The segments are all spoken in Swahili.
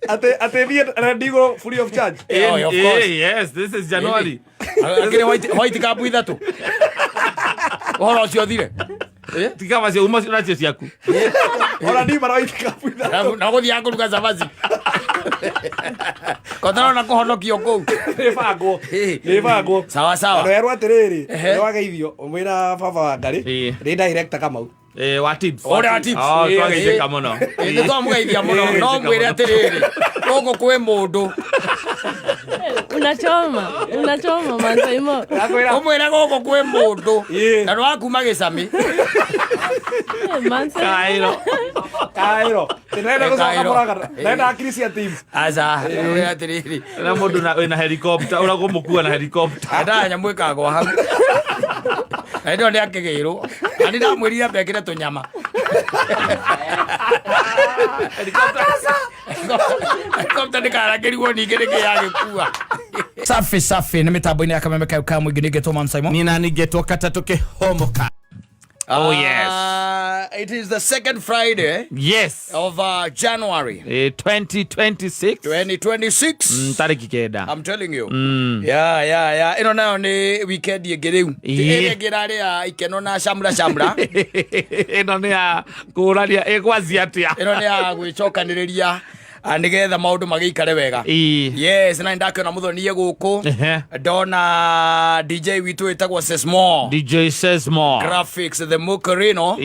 Ate trendingo free of charge. Of course. Yes, this is January. Akire white cup ithatu. Ora cio thire. Tika basi uma sina cio ciaku. Ora ni mara white cup ithatu. Na guthi yangu ruga zabazi. Kotara na kuhonokio kou. Nibango. Sawa sawa. Ndo yerwa atiriri. Ni wageithio umwira baba wa ngari. Ni director Kamau. Wa tips. Ora tips. Twageithia muno. Ni twamugeithia muno. No mwire atiriri. Gogo kwe mundu. Unachoma Mansaimo. Umwire gogo kwe mundu. Na ndo akuma gicami. Mansaimo. Kairo. Nenda kusoka moraga. Nenda Christian team. Aza, uri atiriri. Na mundu na helicopter, ura kumukua na helicopter. Ada nyamwe kagwa hau. Ndo ndi akigirwo. Ani ndamwirire mbekire tunyama. Helicopter ndikarakirwo ningi ndikiyagikua. Safi ni mitambo-ini ya KamemeFM mwingi ningetwo Mansaimo. Nina ningetwo Katta.Humuka. Oh yes. It is the second Friday. Yes. Of January 2026. Tariki kenda. I'm telling you. Yeah. Ino nayo ni weekend yegeriu. Ire gerari ya ikeno na shamra. Ino ni ya kuraria egwaziatia. Ino ni ya gwicokaniriria. Nigetha maundu magikare wega. Yes, na ndakona muthoni guku. Dona DJ witu etagwo Sesmo. DJ Sesmo. Graphics the Mukarino.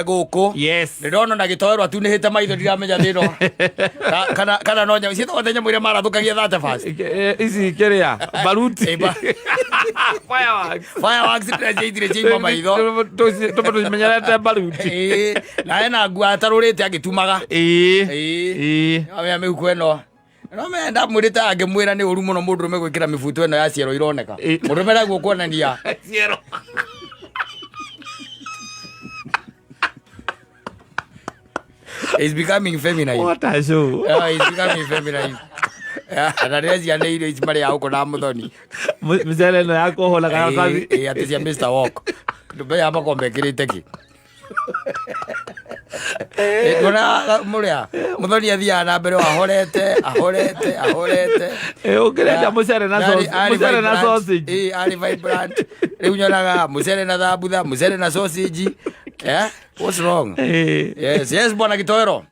Guku. Yes. Ndona na gitoerwa tu nihite maitho ndiramenya thino. Kana no nyamwe cito thenya mwire marathukagia that fast. Ici keria baruti. Fireworks tirajeithire jimba maitho. Tumenyerete baruti. Na ena ngua tarurite agitumaga. Ame kweno. No me nda mwirite angimwira ni uru muno mundu rume gwikira mifuto eno ya ciero ironeka. Mundu mera gukuonania. Ciero. It's becoming feminine. What a show. It's becoming feminine. Na rezi ane ile ichimari ya huko na muthoni. Mzele no yako hola kana kazi. Atisia Mr. Walk. Ndupe hapa kombe kirite ki. Gona muria muthoni athia na mbere ahorete. Ukirenda mucere na sausage. Ali vibrant. Riu nyonaga mucere na thabutha, mucere na sausage. What's wrong? Yes bwana Gitoero.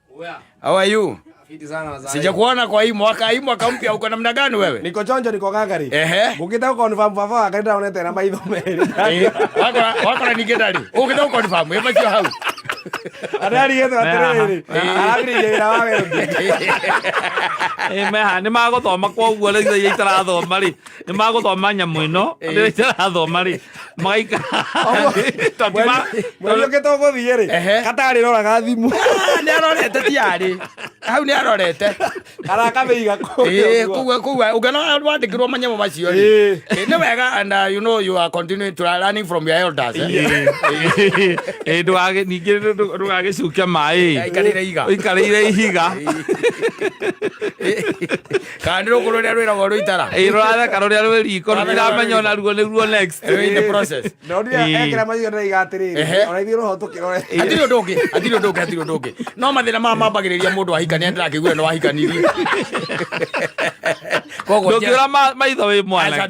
How are you? Sijakuona kwa hii mwaka mpya uko namna gani wewe? Niko chonjo, niko gangari. Ukitaka confirm baba akaenda unete na maitho meri. Wako na nigedali. Ukitaka confirm eba sio hau. Adari yetu atiriri. Aragiri yira wawe. Meha ni magothoma kwa uguo rĩu itarathoma rĩ ni magothoma nyamu ĩno rĩu itarathoma rĩ maika Mweri ũngĩtwo gũthiĩ rĩ Katarĩ roraga thimũ. Nĩ arorete tiarĩ. Hau nĩ arorete. Arakamĩiga kuga ungena wandĩkirwo manyamũ macio rĩ. Nĩ wega, and you know you are continuing to learning from your elders. Ndwage ningĩ ndũgagĩcukia maĩ. Ikarĩire ihiga. Kandi rukururia rwiragwo rwitara. Rũrathe karuria rwĩ riko rũtiramenya ona ruo nĩruo next. In the process. Ndoria ekira macio ndaiga atiriri. Oraithio roho tukirore. Atiri ndũngĩ. No mathina mambagĩrĩria mũndũ ahikania ndĩrakĩigua no ahikanirie. Ndũngĩra maitho wĩ mwana.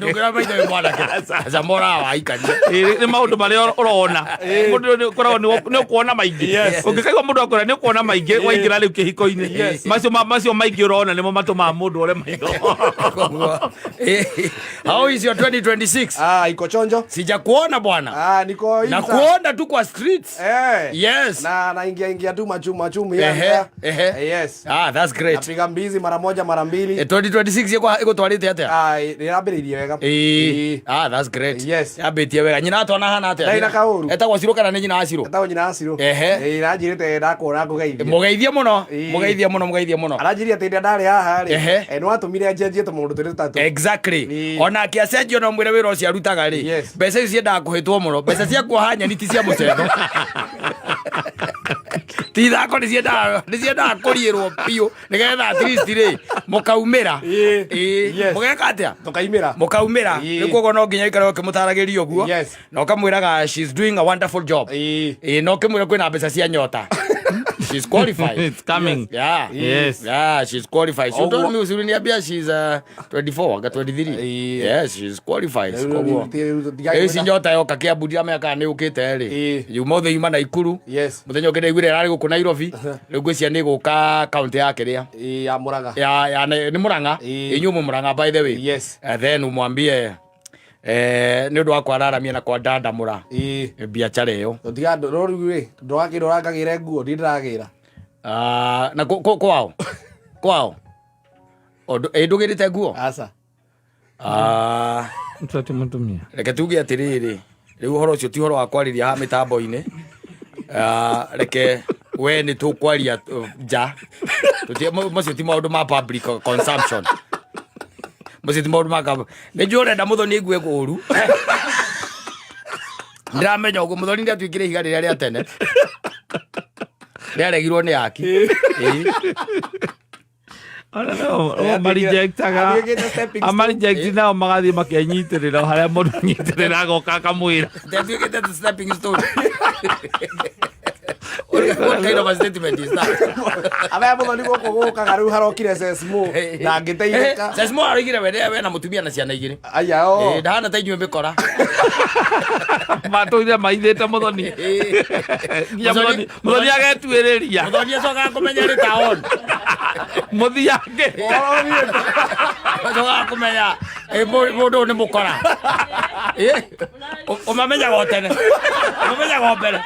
Aca mora wa ahikania. Nĩ maũndũ marĩa ũrona. Mũndũ nĩ ũkoragwo nĩ ũkuona maingĩ. Ũngĩkaigua mũndũ akũra nĩ ũkuona maingĩ waingĩra rĩu kĩhiko-inĩ. Macio maingĩ ũrona nĩmo matũmaga mũndũ ore maitho. How is your 2026? Iko chonjo. Sijakuona bwana. Niko na kuona tu kwa streets. Yes. Na ingia tu machumu Yes. That's great. Napiga mbizi mara moja mara mbili. 2026 iko twarite atia? Nirambiririe wega. That's great. Yes. Yabetie wega. Nyina atona hana atia? Ndaina kauru. Etagwo Ciro kana ni nyina aciro? Etagwo nyina aciro. Nanjirite ndakora ngugeithia. Mugeithia muno. Aranjiria ati ndari haha ri. No atumire ajenjie tumundu turi tutatu. Exactly. Ona akiacenjio no mwire wira ucio arutaga ri. Mbeca icio ciendaga kuhitwo muno. Mbeca cia kuohanya ni ti cia mucendo. Tithako nĩ ciendaga kũriĩrwo biũ nĩgetha at least rĩ mũkaumĩra. Mũgeka atĩa? Mũkaumĩra. Rĩu koguo no nginya ikare ũkĩmũtaragĩria ũguo na ũkamwĩraga she's doing a wonderful job. No ũkĩmwĩra kwĩna mbeca cia nyota. She's qualified. It's coming. Yeah. Yes. Yeah, she's qualified. She told me usiniambia she's 24, got 23. Yes, she's qualified. Esi njota yoka kia budia meka ni ukite ri. Yumothe yuma na Ikuru. Yes. Muthenya ukire igwire rari guku Nairobi. Riu ngwisia ni guka county ya kiria. Ya Muranga. Ya ni Muranga. Inyumu Muranga by the way. Yes. And then umwambie ni undu wa kwararamia na kwa dandamura biacara iyo Ndiga rori ndogakirorangagire nguo ndiragira na kwao ndugirite nguo asa mtati mutumia reke tuge atiriri riu horo ucio ti horo wa kwariria ha mitambo-ini reke we ni tukwaria ja tutie macio ti maundu ma public consumption Mositi maundu makaba ni njurenda muthoni igue guru ndiramenya uguo muthoni ndia twikire higa riria ria tene ndiaregirwo ni yaki Ona no marijectaga amarijecti nao magathi makenyitirira haria mundu nyitirira agoka akamwira ndatuikite the stepping stone. What kind of a statement is that? Aba muthoni goko gukaga riu harokire sesmo na ngiteithika sesmo arigire we na mutumia na ciana igiri aya o ndahana ta inyuĩ mbikora matoire maithite muthoni muthoni agetuiriria muthoni acokaga kumenya ri taon muthiange acokaga kumenya mundu ni mukora umamenyaga o tene umamenyaga o mbere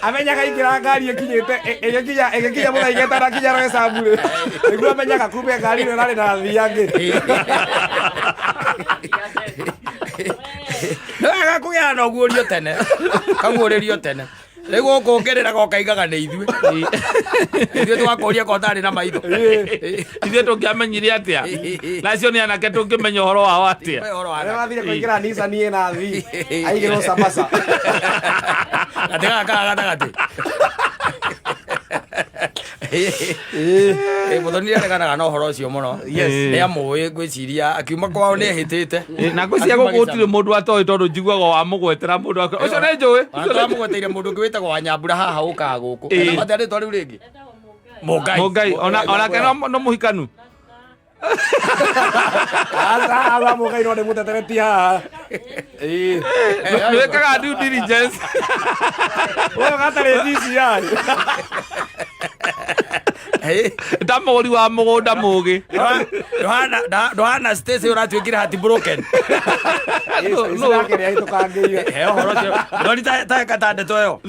amenyaga ikira ngari ekinyite egikinya muthaigeta na kinya roe sabure niguo amenyaga kumbe ngari ino nari na thiange Naga kugia na guorio tene kaguoririo tene rigu kuongerera gokaigaga ni ithuĩ twakoria ko tari na maitho ithuĩ tũngĩamenyire atia nacio nĩ anake tũngĩmenya ũhoro wao atia wathire kuingira Nissan ina thi aigirwo Sabasa gatĩgaga gatagatĩ muthoni areganaga na ũhoro ũcio mũno nĩ amũĩ ngwĩciria akiuma kwao nĩ ehĩtĩte na ngwĩciria gũkũ gũtirĩ mũndũ atoĩ tondũ njiguaga wamũgwetera mũndũ ũcio nĩ njũĩ wamũgweteire mũndũ ũngĩ wĩtagwo wa Nyambura haha ũkaga gũkũ mathia rĩtwa rĩu rĩngĩ Mũngai onake no mũhikanu aba Mũngai no ndĩmũtetereti haha nĩwĩkaga due diligence ũyũ gatarĩ DCI ndamũgũri wa mũgũnda mũgĩ ndohana Stacy ũratuĩkire hati broken nake nĩahĩtũkangĩire he ũhoro ũcio ndoni ta ndeto ĩyo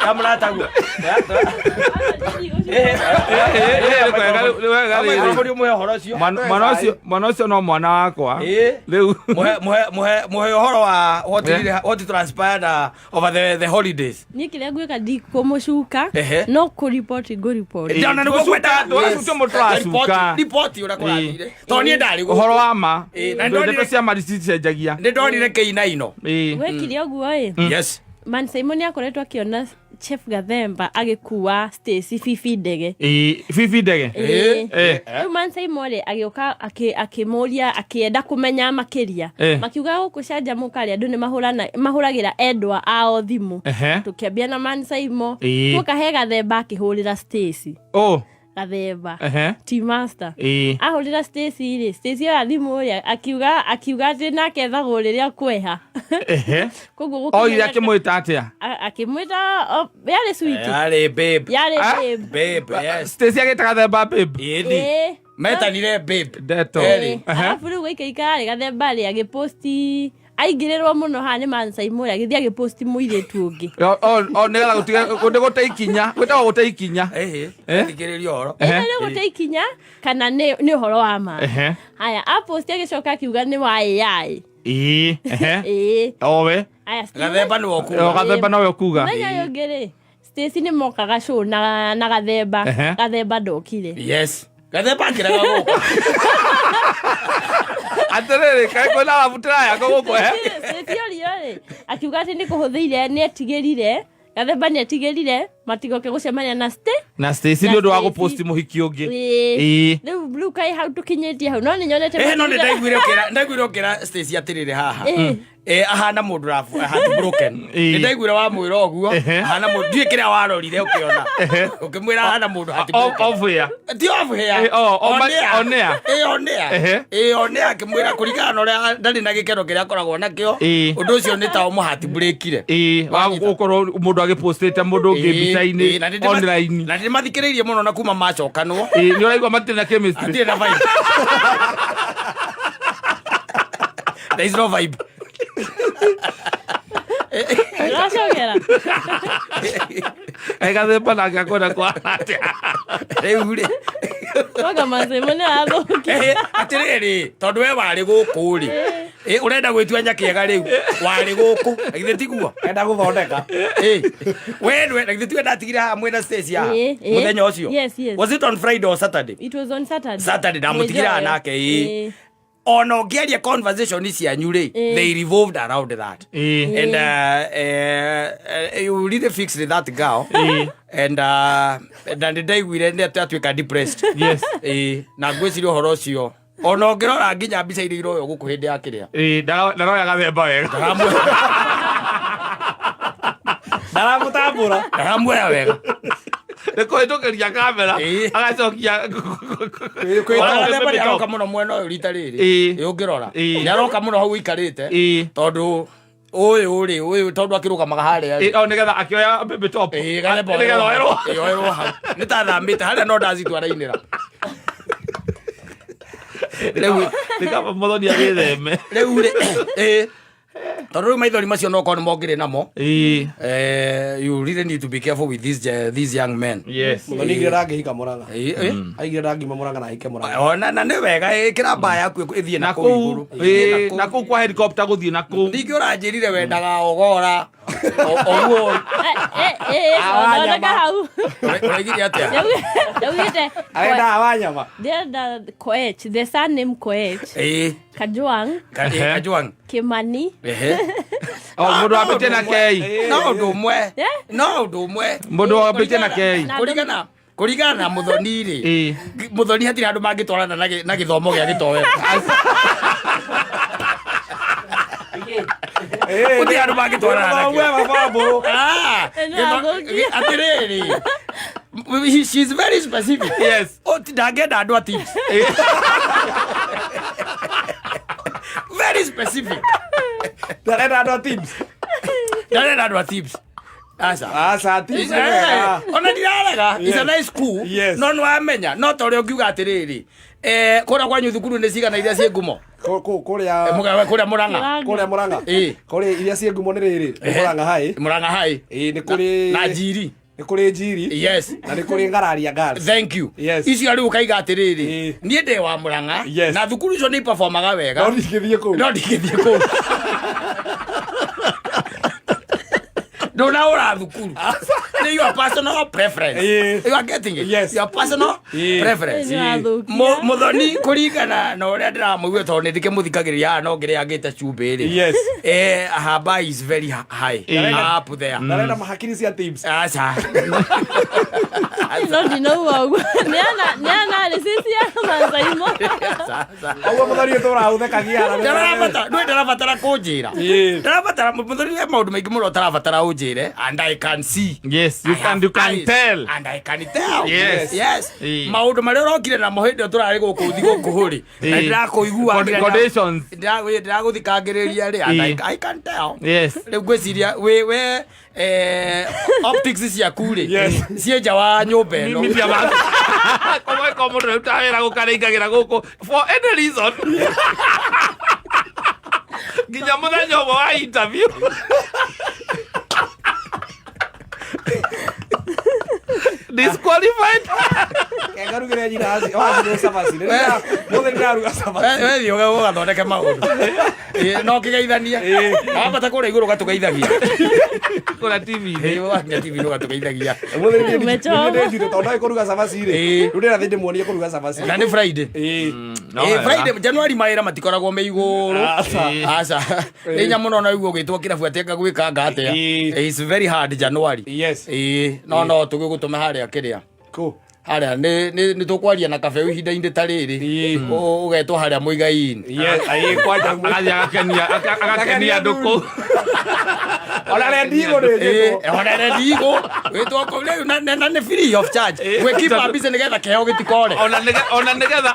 kamũrataguo mwana ũcio no mwana wakwa rĩu muhe ũhoro wa what transpired over the holidays niĩ kĩrĩa ngwĩka ndikũmũcuka no kũripoti ngũripoti ripoti ũrĩa kũrathire tondũ niĩ ndarĩ gũkũ ũhoro wa ma ndeto cia ma cicenjagia nĩ ndonire kĩinaino gwĩkire ũguo ĩ yes Mansaimo nĩ akoretwo akĩona Chef Gathemba agĩkua Stacy bibi ndege bibi ndege rĩu Mansaimo rĩ agĩũka akĩmũria akĩenda kũmenya makĩria makiuga gũkũ canjamũka rĩ andũ nĩ mahũragĩra endwa ao thimũ tũkĩambia na Mansaimo tũkahe Gathemba akĩhũrĩra Stacy Gathemba ti master ahũrĩra Stacy rĩ Stacy ya thimũ rĩ akiuga atĩ nake ethagwo rĩrĩa kweha koguo oire akĩmwĩta atĩa akĩmwĩta yarĩ sweet yarĩ babe yes Stacy agĩta Gathemba babe metanire babe ndeto arabu rĩu gũikaikara rĩ Gathemba rĩ agĩposti aingĩrĩrwo mũno haha nĩ Mansaimo rĩ agĩthiĩ agĩposti mũirĩtu ũngĩ nĩgetha gũte ikinya gwĩtagwo gũte ikinya thikĩrĩria ũhoro nĩ gũte ikinya kana nĩ ũhoro wa ma haya aposti agĩcoka akiuga nĩ wa AI owe Gathemba nĩwe kuga mũthenya ũyũ ũngĩ rĩ Stacy nĩ mokaga show na Gathemba ndokire yes Gathemba akĩrega gũka atĩrĩrĩ kaĩ kwĩna wabutĩra yako gũkũ Stacy orio rĩ akiuga atĩ nĩ kũhũthĩire nĩ etigĩrire Gathemba nĩ etigĩrire matigoke gucemania na Stacy ndio wa gupost muhiki ungi Riu blue kai how tukinyetie hau no ni nyonete no ndaiguire okira Stacy atirire haha ahana mundu rafu broken ndaiguire wa mwira oguo ahana mundu ndikira warorire ukiona ukimwira ahana mundu ofuya ti ofuya onea kimwira kurigana na uria ndari na gikero kiria akoragwo nakio undu ucio ni ta umuhati breakire wagukorwo mundu agipostete mundu ungi mbica-ini online na ndi mathikiririe muno na kuma macokanwo ni uraigwa matire na chemistry atire na vibe there is no vibe Rashogera Gathemba na ngakona kwa atia reure Koga Mansaimo ni athoki atiriri tondu we wari guku ri urenda gwitua nyakiega riu wari guku githe tiguo enda guthondeka we githe tu ndatigire hamwe na Stacy ya muthenya ucio was it on Friday or Saturday? It was on Saturday ndamutigira nake ono ngiaria conversation cianyu ri they revolved around that and you really fixed that girl and ndaiguire ndi atwika depressed na ngwiciria horo cio ono ngirora nginya mbica iria iroyo guku hindi ya kiria ndaroya Gathemba wega ndaramwera wega Niko itokeria kamera agacokia aroka muno mwena uyu rita riri ungirora ni aroka muno hau ikarite tondu uyu tondu akirugamaga haria nigetha akioya baby top nigetha oerwo ni ta thambite haria no ndacitwara-inira nikaba muthoni agitheme riu tondu riu maithori macio no korwo mongire namo you really need to be careful with these young men. Yes. Muthoni ngira ngihika Muranga aigire ngima Muranga na hike Muranga ona na ni wega ikira mbaya yaku ithie na kuu iguru na kuu kwa helicopter guthie na kuu ndingi uranjirire wendaga ogora oguo ndoneka hau uragire atia ndawite arenda awanyama the son name Koech Kajwang Kimani mundu wambite na kei no undu umwe mundu wambite na kei kurigana na muthoni ri muthoni hatiri andu mangitwarana na githomo gia gitowero Udi andu mangitwarana atiriri she's very specific. Yes. Ndangenda andu a tips very specific. ndarenda andu a tips Asa tips ona ndirarega is a nice school no no amenya no to rio ngiuga atiriri kura kwanyu thukuru ni cigana iria cie ngumo kuria Muranga kuria iria cie ngumo ni riri Muranga hai ni kuri na Njiri ni kuri Njiri yes na ni kuri Ngararia girls thank you icio ari ukaiga atiriri nie ndi wa Muranga na thukuru icio ni performaga wega no ndikithie ku Don't know thukuru. Your personal preference. You are getting it. Yes. Your personal preference. Muthoni kurigana na uria ndiramuigua tondu ndike muthikagiria no ngire agite chumbe ri. Yes. Her bar is very high. Up there. Ndarenda mahakiri cia tips. Acha. No dino wagu. Niana sisi ya Mansaimo. Awu muthoni tora uthekagia na. Ndarabatara kunjira. Ndarabatara muthoni maundu maingi muno tarabatara unjira. And I can see. Yes, you can tell. And I can tell. Yes. Maundu maria urokire na mohinde turari gukuthi gukuhuri. Na ndirakuigua conditions. Ndiraguthikagiriria ri and I can tell. Yes. Riu gwiciria we optics cia kuri. Cie nja wa nyumba eno. Como mundu utawira gukaringagira guku for any reason. Ginya muthenya wa interview. Disqualified. Garugire njira wazi sabasi. Muthoni ndaruga sabasi. We thio ugathondeke maundu. No kigeithania. Wambata kuria iguru gatugeithagia. Kura TV. Wanya TV no gatugeithagia. Muthoni ndijire tondu ai kuruga sabasi ri. Rudira thindi muonie kuruga sabasi. Na ni Friday. Friday January maira matikoragwo me iguru aca inya muno na igwo gitwo kirabu atenga gwika ngate it's very hard January yes no tugigutume haria kiria haria ni tukwaria na kafe ihinda-inde tariri ugetwo haria muigai-ini kwanja agakenia nduku ona rendigo witwo ko riu na ni free of charge we keep up busy nigetha keheo gitikore ona nigetha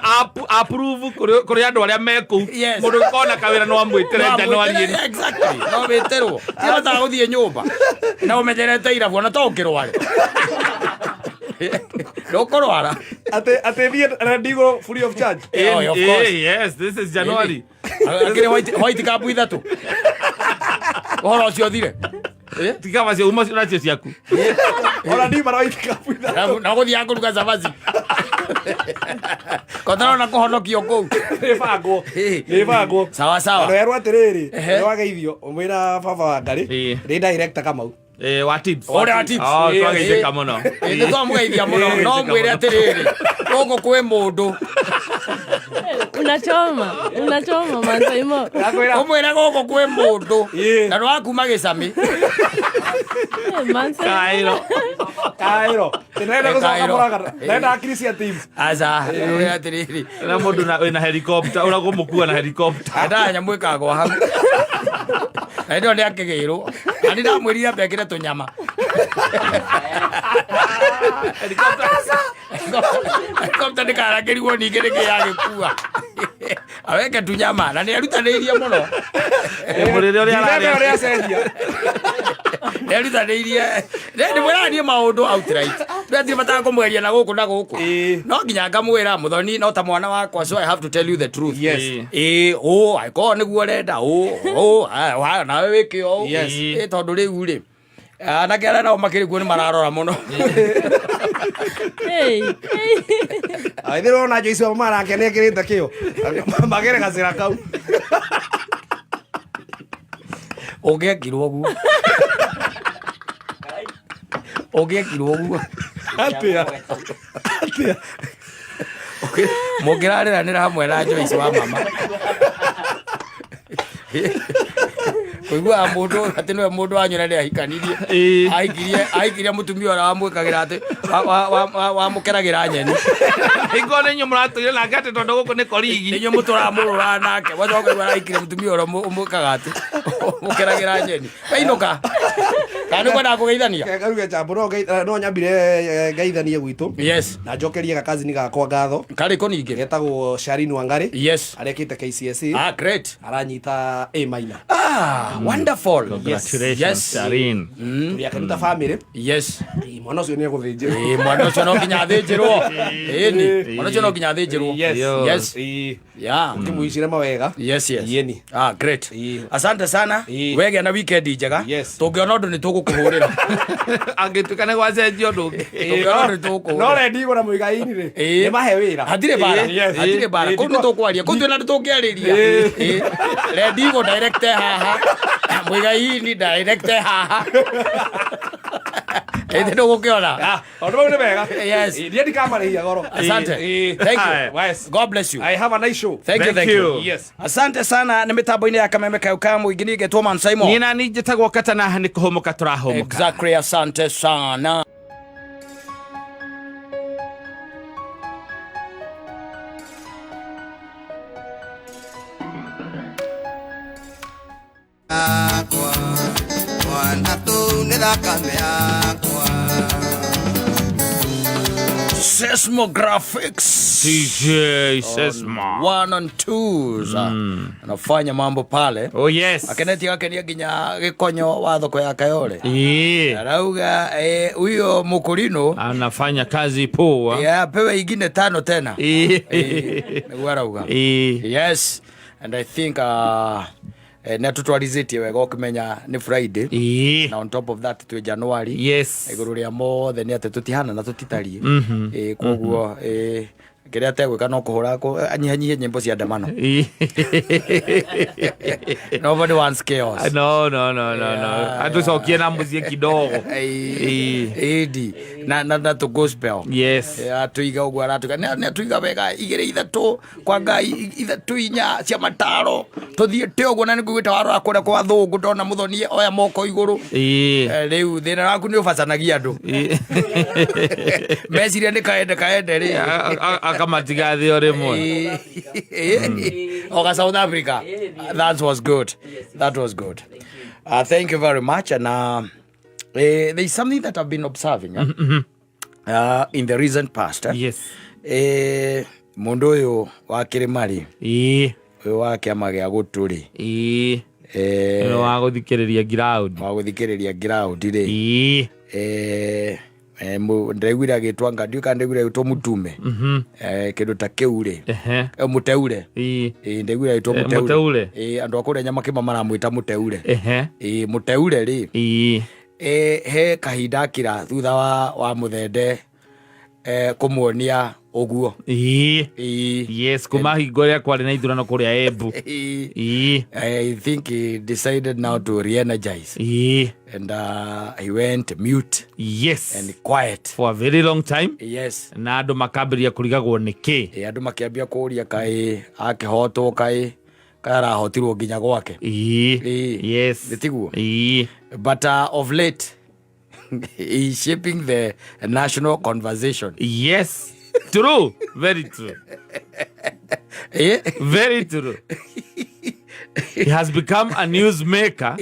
approve kuri andu aria meku mundu kona kawira no amwitire January exactly no witerwo tiga ta guthie nyumba na umenyerete irabu ona to ukirware Ukorwara ate thie rendigo free of charge of course yes this is January akire white cup ithatu oro cio thire tiga basi uma cio nacio ciaku ora ndi mara white cup ithatu na guthia kuruga cabaci kotara na kuhonokio kou nibagwo sawa sawa ndo erwa atiriri wageithio umwira baba wa ngari ni director Kamau wa tips ora tips twageithia muno ni twamugeithia muno no mwire atiriri guku kwi mundu unachoma Mansaimo umwire guku kwi mundu na no akuma gicami Kairo tinenda gucoka nenda Christian team aza uri atiriri na mundu na helicopter ura gumukua na helicopter nda nyamwika gwa hau ndo ndi akigirwo ani ndamwirire mbekire tunyama helicopter ndikarangirwo ningi nikiyagikua aweke tunyama na niarutaniirie muno murire uria cendia niarutaniirie ndi mwiranie maundu outright ndi mataka kumweria na guku no nginya ngamwira muthoni no ta mwana wakwa so I have to tell you the truth aiko niguo renda nawe wiki o tondu riu ri anake aria nao makirikuo ni mararora muno aithirwo na Joyce wa marake ni ekirite kio magere gacira kau ungekirwo guo atia mungirariranira hamwe na Joyce wa mama kuigua mundu ati niwe mundu wanyura ni ahikanirie aikirie mutumia ora wamwikagira ati wamukeragira nyeni ingone nyu muratuire na ngate tondu guku ni korigi nyu mutura murura nake wacoka gwa aikirie mutumia ora umwikaga ati mukeragira nyeni kainuka kana kwenda kugeithania karuge chambu no nyambire geithanie gwitu yes na njokerie gakazini gakwa ngatho kari ko ningi getagwo Sharin Wangari yes arekite KCSE great aranyita A minor wonderful congratulations Sharin tuliakaruta family yes mwana ucio ni eguthinjirwo mwana ucio no nginya thinjirwo ni mwana ucio no nginya thinjirwo yes timuicire mawega yes yeni great asante sana wege na weekend njega tungiona undu ni tugukuhurira angituka ne gwacenjio ndungi tungiona undu tugukuhurira no rendigo na muigai-ini ri ni mahe wira hatire bara kundu tukwaria kundu na tukiariria rendigo direct haha muigai-ini direct haha ende ndo gukiona ondu mau ni mega yes ndiye ndikamarehia goro asante thank you God bless you I have a nice show thank you yes asante sana ni mitambo-ini ya kameme kaukamu ingini getwo Mansaimo nina ni jetagwo Katta ni kuhumuka turahumuka exactly asante sana Seismographics DJ Seisma 1 and 2 anafanya mambo pale yes akeneti akenia nginya gikonyo wa thoko ya Kayole arauga huyo mukurino anafanya kazi poa pewe ingine 5 tena niguo arauga yes and I think na tutwarizitie wega ukimenya ni Friday na on top of that tu January yes iguru ria mothe ni ate tutihana na tutitarie koguo kiria tegwika no kuhura ko anyihanyihie nyimbo cia ndamano nobody wants chaos no atucokie na muzie kidogo na to gospel. Yes. Atuiga ugwa aratuga na tuiga wega igire ithatu kwa ngai ithatu inya cia mataro tuthiete ugwo na niguita waro akore kwa thungu ndona muthoni oya moko iguru riu thina waku ni ubacanagia andu meciria ni kaende ri akamatiga thio rimwe oga South Africa. That was good. Thank you very much. And there is something that I've been observing in the recent past. Yes. Mundu uyu wa kirimari uyu wa kiama gia guturi wa guthikiriria ground ri ndregwira gitwanga nduka ndegwira gitwa mutume kindu ta kiu ri muteure ndegwira gitwa muteure andu akure nyama kima maramwita muteure muteure ri he kahinda kira thutha wa muthende kumuonia oguo yes kuma higoria kwari na ithurano kuria Embu I think he decided now to re-energize and he went mute and quiet for a very long time na andu makambiria kurigagwo niki andu makiambia kuria kai akihotwo kai arahotirwo nginya gwake nditiguo but of late he is shaping the national conversation. True, very true. Very true. He has become a newsmaker.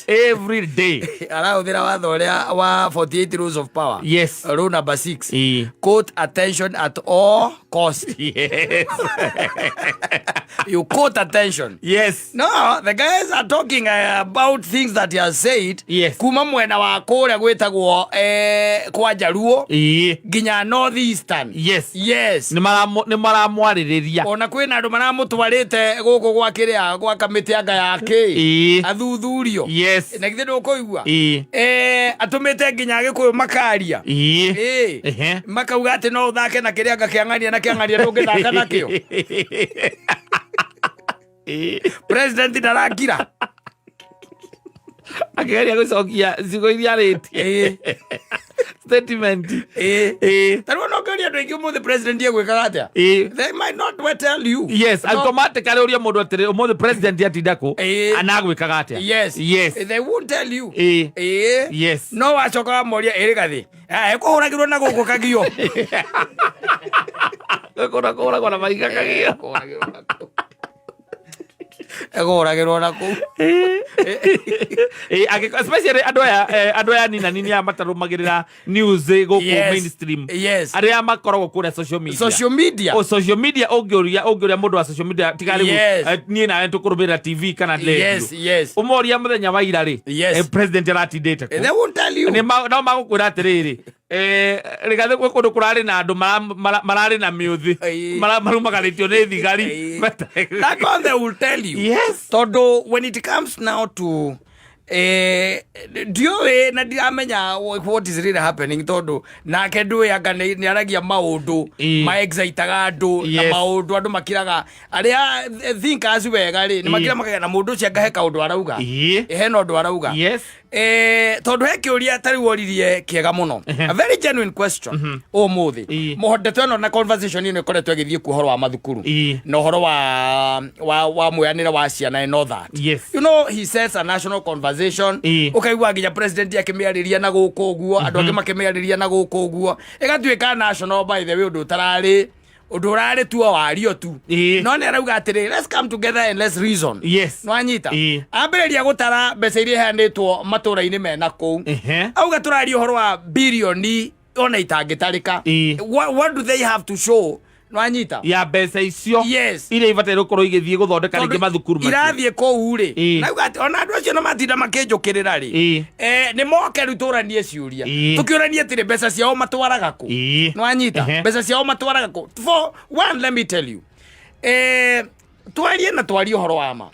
Every day. Araudira watho uria wa 48 rules of power. Rule number 6. Quote attention at all cost. You quote attention. No, the guys are talking about things that he has said. Kuma mwena wa kuria gwitagwo kwa Jaruo. Ginya northeastern. Ni maramwaririria. Ona kwina andu maramutwarite guku gwa kiria gwa kamiti anga yake athuthurio na githe ndukuigua atumite nginya gikuyu makaria makauga ati no uthake na kiria anga kiang'ania na kiang'ania ndungithaka nakio president ndarakira akigeria gucokia ciugo iria aritie statement taru no kali andu ingi umuthi president egwikaga atia they might not tell you automatically uria mundu atire umuthi president atindako anagwikaga atia they won't tell you no wacoka moria iri gathi ekuhuragirwo na guku kagio ekuhuragirwo na maiga kagio egoragirwo na ku especially andu aya nini ya matarumagirira news goku mainstream aria makoragwo kuria social media ongiuria mundu wa social media tigari nie na tukurumira TV kana radio umoria muthenya wa ira ri president aratindite ku they won't tell you no magukwira atiriri rigathe kwe kundu kurari na andu marari na miuthi marumagaritio ni thigari that all they will tell you todo when it comes now to ndiwe na ndiamenya what is really happening todo nake ndwe anga ni aragia maundu ma excitaga andu na maundu andu makiraga aria thinkers wega ri ni makira makaga na mundu cia ngahe kaundu arauga he no ndu arauga tondu he kiuria tari woririe kiega muno a very genuine question umuthi muhodete no na conversation ino ikoretwe githie ku horo wa mathukuru no horo wa muyanira wa ciana and all that you know he says a national conversation ukaigwa nginya president akimiariria na guku guo andu angi makimiariria na guku guo igatuika national by the way undu urari tu wario tu no ne arauga atiri let's come together and let's reason no anyita ambiriria gutara mbeca iria handitwo matura-ini mena ku auga turari uhoro wa bilioni ona itangitarika what do they have to show no anyita ya mbeca icio iria ibatie gukorwo igithie guthondeka ringi mathukuru macio irathie kou ri nauga ati ona andu acio no matinda makinjukirira ri ni moke ruturanie ciuria tukiurania atiri mbeca ciao matwaraga ku no anyita mbeca ciao matwaraga ku for one let me tell you twarie uhoro wa ma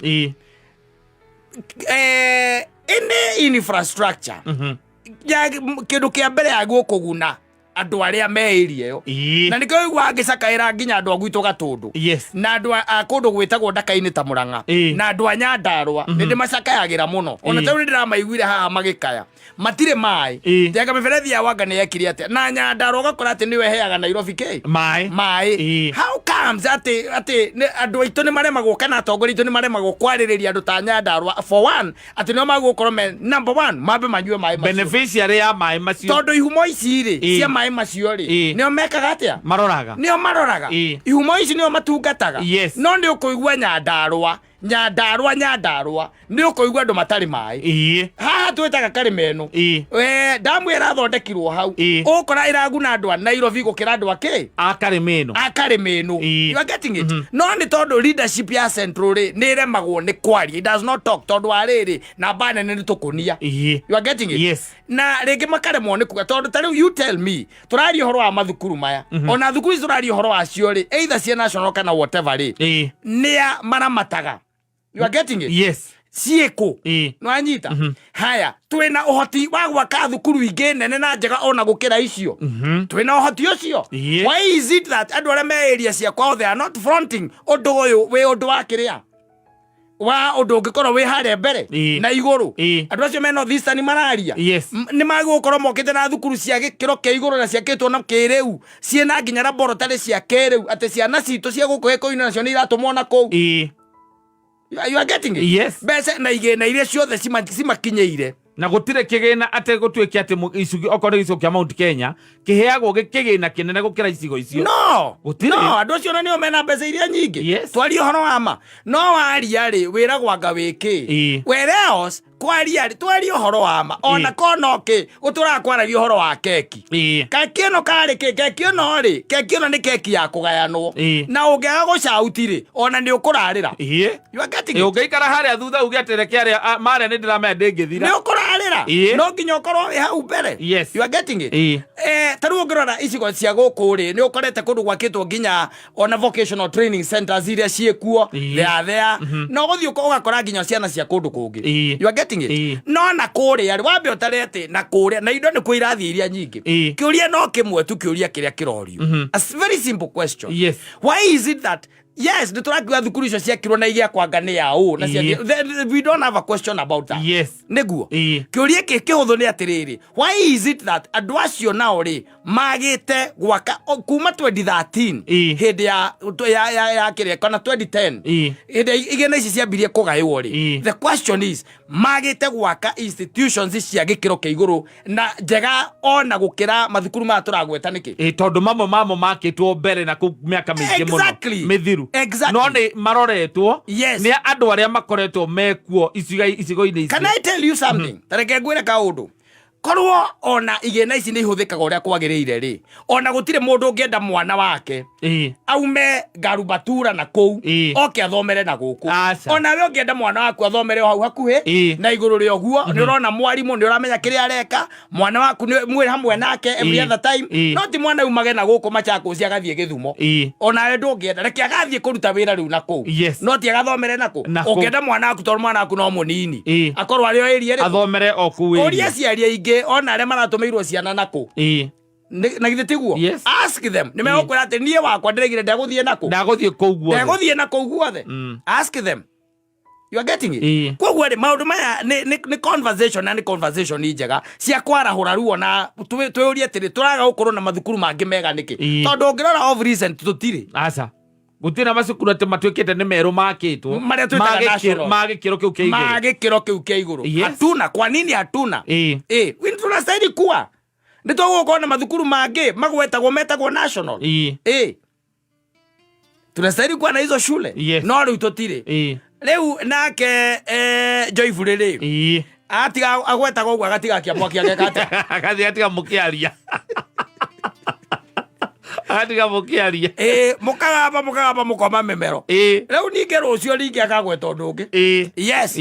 any infrastructure ya kindu kia mbere ya gukuguna andu aria meirie yo na nikyo igwa ngicakaira nginya andu agwito Gatundu na andu akundu gwitagwo Ndaka-ini ta Murang'a na andu a Nyandarua ndi macakayagira muno ona tau ndiramaiguire haha magikaya matire mai tianga miberethi ya wanga ni yekiri ate na Nyandarua gakora ati niwe heaga Nairobi ke mai how comes ati andu aitu ni maremagwo kana atongori aitu ni maremagwo kwaririria andu ta Nyandarua for one ati no magukoro number one mabe manyue mai beneficiary ya mai macio tondu ihumo ici ri cia mai macio ri nio mekaga atia maroraga ihumo ici nio matungataga no ndi ukuigua Nyandarua ni ukuigua andu matari mai haha twetaga Karimeno damu irathondekirwo hau ukora iraguna andu a Nairobi gukira andu ake a Karimeno you are getting it no ni tondu leadership ya Central ri ni remagwo ni kwari it does not talk tondu ariri na bana ni tukunia you are getting it na ringi makaremwo ni kuga tondu tari you tell me turari horo wa mathukuru maya ona thukuru turari horo wa cio ri either cia national kana whatever ri ni maramataga. You are getting it? Cieko no anyita haya twina uhoti wa gwaka thukuru ingi nene na njega ona gukira icio twina uhoti ucio why is it that andu aria me area cia kwao they are not fronting undu uyu we undu wa kiria wa undu ungikorwo wi hare mbere na iguru andu acio me North Eastern mararia ni magukorwo mokite na thukuru cia gikiro kia iguru na ciakitwo na kiriu ciena nginya laboratory cia kiriu ati ciana citu cia gukuheko nacio ni iratumwo na kou you are getting it bese na igena iria ciothe cimakinyeire na gutire kigena ate gutwiki ati isugi okore isugi kia Mount Kenya kiheagwo gikigena kinene gukira icigo icio no andu acio nio mena mbeca iria nyingi twari horo wama no waria ri wira gwanga wiki whereas kwaria ri twari horo wama ona konoki gutura kwararia horo wa keki keki no kari keki no ri keki no ni keki ya kugayanwo na ungiaga gucauti ri ona ni ukurarira you are getting it ungeikara haria thutha ugi atereke aria mare ni ndiramende ngithira ni ukurarira no nginya ukorwo wi hau mbere you are getting it taru ungirora icigo cia guku ri ni ukorete kundu gwakitwo nginya ona vocational training centers iria ciekuo they are there no guthii ugakora nginya ciana cia kundu kungi you are getting it no na kuria wambe utarete na kuria na indo ni kuirathi iria nyingi kiuria no kimwe tu kiuria kiria kirorio a very simple question why is it that yes niturakiwa thukuru icio ciakirwo na igia kwangane yao na we don't have a question about that niguo kiuria kihuthu ni atiriri why is it that andu acio nao ri magite gwaka kuma 2013 hindi ya kiria kana 2010 hindi igena ici ciambirie kugaywo ri the question is magite gwaka institutions cia gikiro kiiguru na njega ona gukira mathukuru ma turagweta niki tondu mamo makitwo mbere na ku miaka mingi muno mithiru no ni maroretwo ni andu aria makoretwo mekuo icigo-ini ici. Can I tell you something? Tareke ngwire kaundu korwo ona igena ici ni ihuthikaga uria kwagirire ri ona gutire mundu ungienda mwana wake aume Garubatura na kou oke athomere na guku ona we ungienda mwana waku athomere hau hakuhi na iguru ri oguo ni urona mwarimu ni uramenya kiria areka mwana waku ni mwiri hamwe nake every other time no ti mwana umage na guku Machakos agathie Githumo ona we ndungienda reke agathie kuruta wira riu na kou no ti agathomere nako ungienda mwana waku tor mwana waku no munini akorwo ari o area ri athomere o kuwi oria ciaria ingi ona aria maratumirwo ciana nako na githitiguo ask them ni megukura ati nie wakwa ndiregire ndaguthie nako ndaguthie nako guothe ask them you are getting it kwa ri maundu maya ni conversation na ni conversation njega cia kwarahura ruo na tweurie atiri turaga gukorwo na mathukuru mangi mega niki tondu ngirora of recent tutiri aca gutina macukuru ati matwikite ni meru makitwo magikiro kiu kia iguru hatuna kwa nini hatuna wini tunastahili kuwa nitogukona na mathukuru mangi magwetagwo metagwo national tunastahili kuwa na hizo shule no riu tutiri riu nake Joyful ri atiga agwetagwo uguo agatiga kiamwa kiake atiga mukiaria atiga mukiaria mukagamba mukoma memero riu ninge rucio ninge akagweta undu ungi yes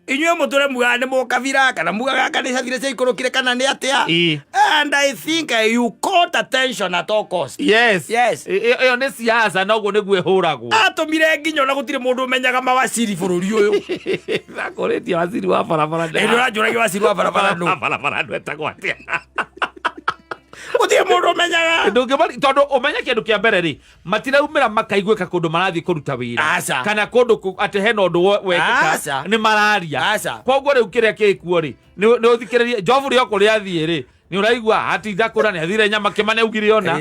inywe muture muga ni mukavira kana mugaga kanisa thire cia ikurukire kana ni atia and I think you caught attention at all cost yes iyo ni siasa na uguo niguo ihuragwo atumire nginya na gutire mundu umenyaga mawaciri bururi uyu nakoretia waciri wa barabara ndio rajuragia waciri wa barabara no etagwo atia Utie mundu menyaga. Ndungimari tondu umenya kindu kia mbere ri. Matiraumira makaiguika kundu marathi kuruta wira. Kana kundu ati hena undu wekika ni mararia. Koguo riu kiria kikuo ri. Ni uthikiririe Jovu ri okuri athie ri. Ni uraigua hati thakura ni athire nyama kimane ugire ona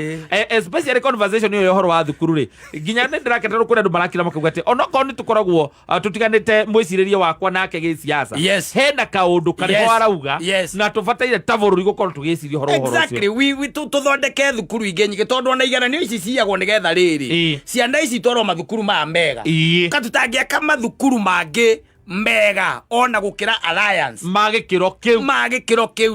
especially conversation yo horo wa thukuru ri ginya ni ndiraketa rukuri andu marakira makauga ati ono ko ni tukoragwo tutiganite mwiciririe wakwa nake giciasa hena kaundu kari ho arauga na tubataire tavuru gukorwo tugiciria horo horo exactly we tuthondeke thukuru ingenyi tondu ona igana ni ici ciagwo nigetha riri ciana ici toro mathukuru ma mega katutangia kama thukuru mangi mega ona gukira alliance magikiro kiu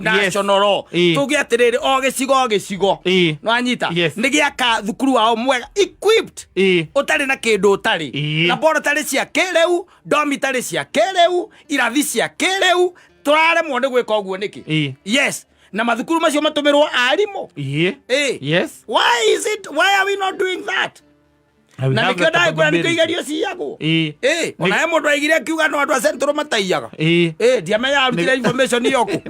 national tugi atiriri o gicigo no anyita nigiaka thukuru wao mwega equipped utari na kindu utari laboratory cia kireu dormitory cia kireu irathi cia kireu turare mwone gwika uguo niki yes na mathukuru macio matumirwo arimo yes why are we not doing that? Na nikio dai kwa nikigerio ciago ona mundu aigire kiuga no andu a central mataiyaga ndiamenya arutire information yoku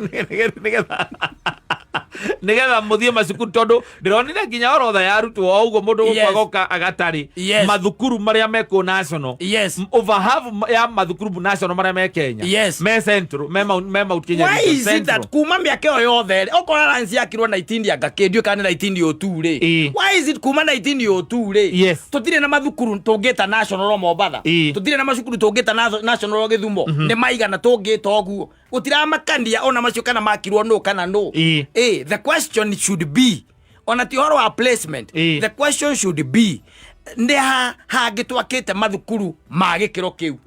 nigetha muthie macukuru tondu ndironire nginya orotha ya arutwo o uguo mundu gukwagoka agatari mathukuru maria meko national over half ya mathukuru national maria me Kenya me central me Mount Kenya why is it that kuma miaka yo yothe okora ranci yakirwo 19 agakendio kana 1902 ri why is it kuma 1902 ri tutire na mathukuru tungita national ro Mombasa tutire na macukuru tungita national ro Githumo ni maigana tungita oguo gutira makandia ona macio kana makirwo no kana no the question should be on a tihoro wa placement the question should be ndeha hagitwakite mathukuru magikiro kiu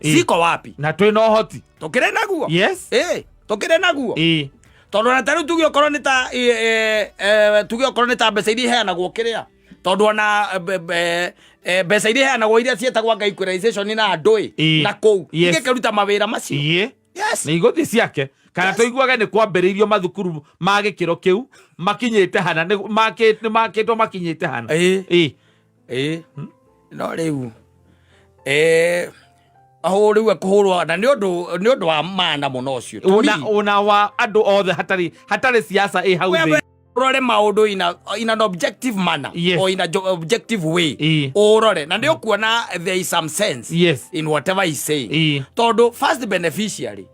ziko wapi na twino hoti tokire naguo tokire naguo tondu na taru tugio koroni ta tugio koroni ta mbeca iria heanagwo kiria tondu ona mbeca iria heanagwo iria cietagwo equalization na andui na kou igikeruta mawira macio ni igoti ciake kana toiguaga ni kwambiririo mathukuru magikiro kiu makinyite hana ni makitwo makinyite hana no riu aho riu kuhurwa na ni undu wa maana muno ucio una wa andu othe hatari siasa hau thi urore maundu in an objective manner or in a objective way urore na ndio kuona there is some sense in whatever he say todo first beneficiary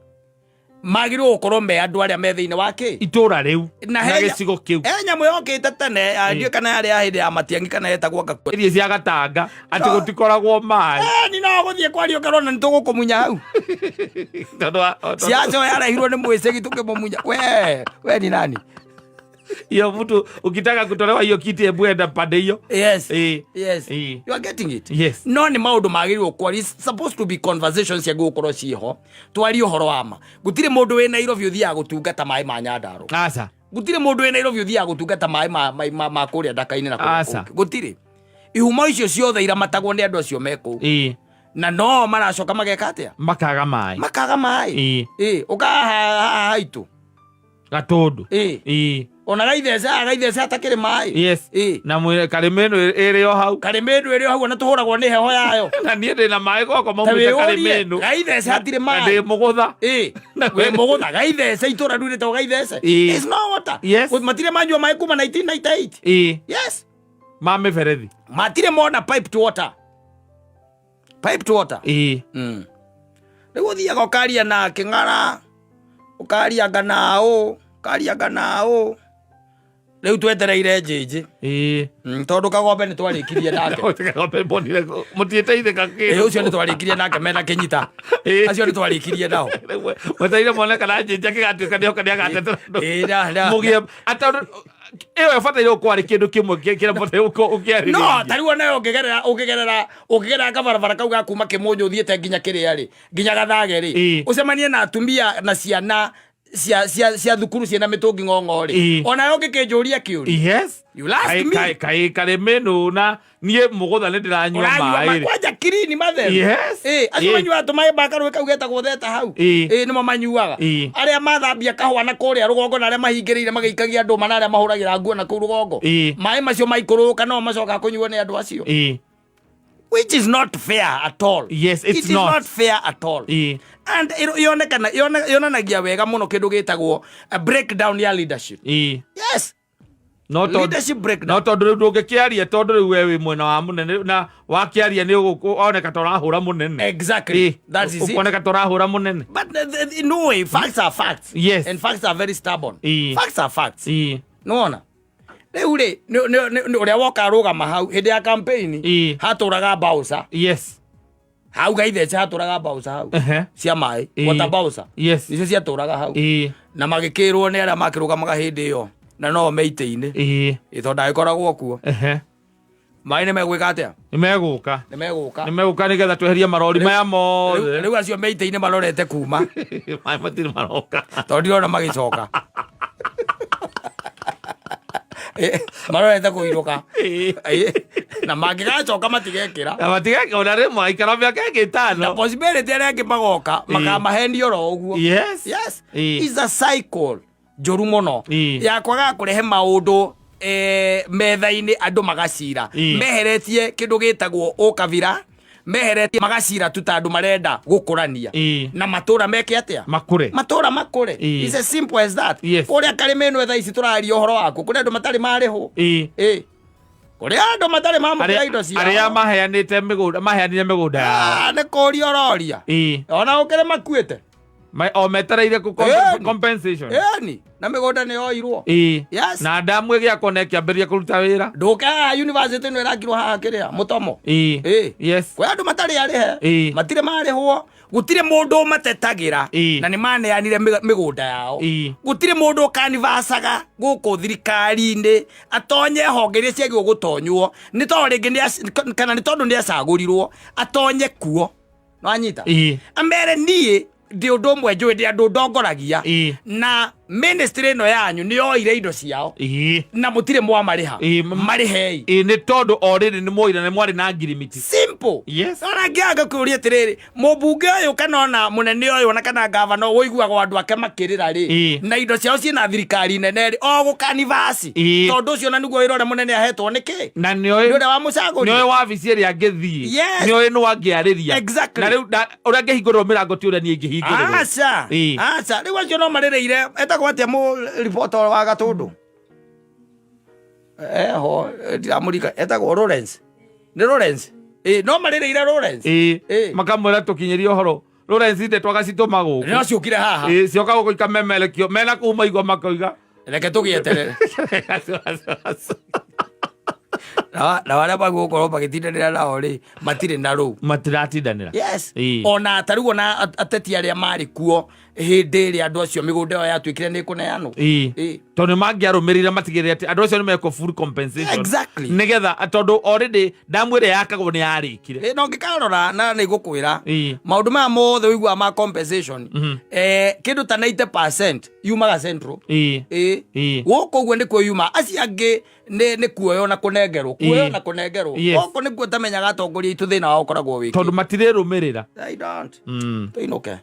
magiro okoro me andu aria me thiine wake itura riu na gicigo kiu nyamu yokite tene ndio kana aria hinde ya matiangi kana yetagwo ngakwa irie cia gatanga ati gutikoragwo mai ni no guthie kwario karona ni tugukumunya hau tondu ciacho yarahirwo ni mwicegi tukimumunya we ni nani yo mtu ukitaka kutolewa hiyo kiti ebuenda pande hiyo yes you are getting it no ni maundu magirwo kwa is supposed to be conversations ya gukoro ciho twari uhoro wama gutire mundu we Nairobi uthia gutungata mai ma Nyandaro gutire mundu we Nairobi uthia gutungata mai ma kuria ndaka-ini na gutire ihumo icio ciothe iramatagwo ni andu acio meko na no maracoka mageka atia makaga mai ukaha haitu gatundu ona gaithece atakire mai na mwire karimeno iri o hau na tuhuragwo ni heho yayo na nie ndina mai goko maumite karimeno gaithece atire mai ndi mugutha we mugutha gaithece itura rure to gaithece is no water matire manjwa mai kuma 1998 mame ferethi matire mona pipe to water nigo thia gokaria na kingara ukaria ganao riu twetereire jeje tondu kagombe ni twarikirie nake kagombe bonire mutieteithika ki ucio ni twarikirie nake mena kinyita acio ni twarikirie nao mutaire mona kana jeje kigatuka ndio kana gatetera mugie ata ewe fataire kwari kindu kimwe kira bote ukiari no tariwa nayo ukigerera kabarabara kau ga kuma kimunyu thiete nginya kiria ri nginya gathage ri ucemanie na atumia na ciana cia thukuru ciena mitungi ng'ong'ori ona yo ngikinjuria kiuri you last me kai karimeno na nie mugutha ni ndiranywa mai kwanja kirini matheru acio manyua tumai bakaru kaugeta gutheta hau ni mo manyuaga aria mathambia kahwa na kuria rugongo na aria mahingiriire magikagia andu mana aria mahuragira nguo na ku rugongo mai macio maikuruka no macoka kunyuo ni andu acio which is not fair at all it is not fair at all and yonanagia wega muno kindu gitagwo a breakdown ya leadership leadership breakdown. No tondu riu ndungikiaria tondu riu wewe mwena wa munene na wakiaria ni uguoneka torahura munene. Exactly. That's it. Ukoneka torahura munene. But no way, facts are facts. Yes. And facts are very stubborn. Facts are facts. No ona. Ule uria woka rugama hau hinde ya campaign haturaga bausa. Yes. Hau gaithe haturaga bausa hau. Cia mai. Water bausa. Yes. Icio cia turaga hau. Na magikirwo ni aria makirugamaga hindi iyo. Na no meite-ini. Itonda ikoragwo kuo. Mai ne megwika atia? Ni meguka nigetha tweherie marori maya mothe. Riu acio meite-ini marorete kuma. Mai matiri maroka. Tondu ona magicoka. Marorete kuiruka. Na magigacoka matigekira. Na matigekira ona rimwe aikara miaka ĩngĩ na possibility aria angĩ magoka makamahendio ro uguo. Yes. It's a cycle. Njoru muno ya kwaga kurehe maundu metha-ini andu magacira meheretie kindu gitagwo ukabira meheretie magacira tutandu marenda gukurania na matura meke atia matura makure. It's as simple as that. Kuria Kameme tha ici turaria uhoro waku kuria andu matari mariho kuria andu matari mamukira indo cia aria maheanite migunda ne kuria roria ona ukire makuite o metereire ku compensation. Na migunda ni oirwo. Yes. Na ndamu gia kone kiamberia kuruta wira. Nduka university no irakirwo haha kiria mutomo. Yes. Kwa andu matari arihe matire marihwo gutire mundu matetagira na ni maneanire migunda yao. Gutire mundu kanivasaga guku thirikari-ini atonye hongeria ciagio gutonywo ni to ringi kana ni tondu ni acagurirwo atonye kuo. No anyita. Ambere nie ndi undu mwe njui ndi andu ndongoragia na ministry no yanyu ni oire indo ciao na mutire mwamariha marihei ni tondu already ni moira ni mwari na ngirimiti simple. Yes. Ona ngiaga kuria tiriri mubunge uyu kana ona munene uyu ona kana gavana woiguaga andu ake makirira ri na indo ciao ciina thirikari nene ri o gukanivasi tondu ucio na niguo irore munene ahetwo niki na ni ore wa mucaguri ni wa vici iri angithii ni ore no angiariria na riu uria ngihingurwo mirango ti uria ni ngihingurwo acha riu acio no marireire etagwo atia mu reporter wa Gatundu ho ndiramurika etagwo Lawrence ni Lawrence no marireire Lawrence makamwira tukinyirie uhoro Lawrence inde twagacituma guku no ciukire haha cioka guku Kamemelekio mena kuma igwa makoiga reke tugieterere na wala bagukorwo bagitindanira nao ri matire na ru matiratindanira. Yes. Ona tarugo na ateti aria mari kuo hindi ri andu acio migunda yo yatuikire ni kuneano tondu mangiarumirire matigirire ati andu acio ni meko full compensation. Exactly. Nigetha tondu already damu ire yakagwo ni yarikire no ngikarora na ni gukwira maundu ma mothe wigua ma compensation kindu ta 90% yumaga central guko guo ni kuyuma aciangi ni kuoyo na kunengerwo goko ni kuo tamenyaga atongoria itu thina wao koragwo wiki tondu matirerumirira. I don't tuinuke